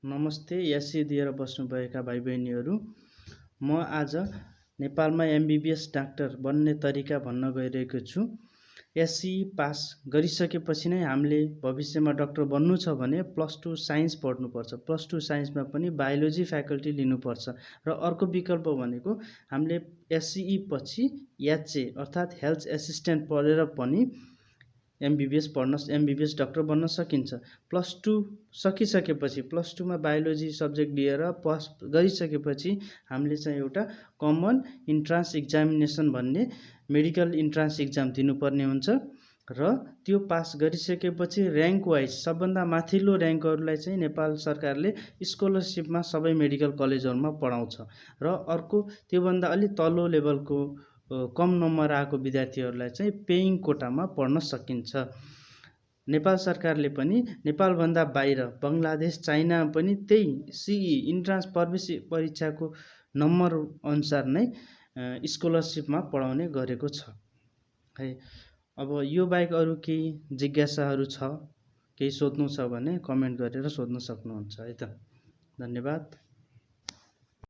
नमस्ते। एससी दिएर बस्नुभएका भाइ बहिनीहरू, म आज नेपालमा एमबिबिएस डाक्टर बन्ने तरिका भन्न गइरहेको छु। एससी पास गरिसकेपछि नै हामीले भविष्यमा डाक्टर बन्नु छ भने +2 साइन्स पढ्नुपर्छ। +2 साइन्समा पनि बायोलोजी फ्याकल्टी लिनुपर्छ। र अर्को विकल्प भनेको हामीले एससीई पछि एचए अर्थात् हेल्थ एसिस्टेन्ट पढेर पनि एमबिबिएस डाक्टर बन्न सकिन्छ। +2 सकिसकेपछि +2मा बायोलोजी सब्जेक्ट लिएर पास गरिसकेपछि हामीले चाहिँ एउटा कमन इन्ट्रान्स एक्जामिनेसन भन्ने मेडिकल इन्ट्रान्स एक्जाम दिनुपर्ने हुन्छ र त्यो पास गरिसकेपछि र्याङ्क वाइज सबभन्दा माथिल्लो र्याङ्कहरूलाई चाहिँ नेपाल सरकारले स्कलरसिपमा सबै मेडिकल कलेजहरूमा पढाउँछ र अर्को त्योभन्दा अलि तल्लो लेभलको कम नम्बर आएको विद्यार्थीहरूलाई चाहिँ पेइङ कोटामा पढ्न सकिन्छ। नेपाल सरकारले पनि नेपालभन्दा बाहिर बङ्गलादेश, चाइनामा पनि त्यही सिई इन्ट्रान्स प्रवेश परीक्षाको नम्बर अनुसार नै स्कलरसिपमा पढाउने गरेको छ। है, अब यो बाहेक अरू केही जिज्ञासाहरू छ, केही सोध्नु छ भने कमेन्ट गरेर सोध्न सक्नुहुन्छ है त। धन्यवाद।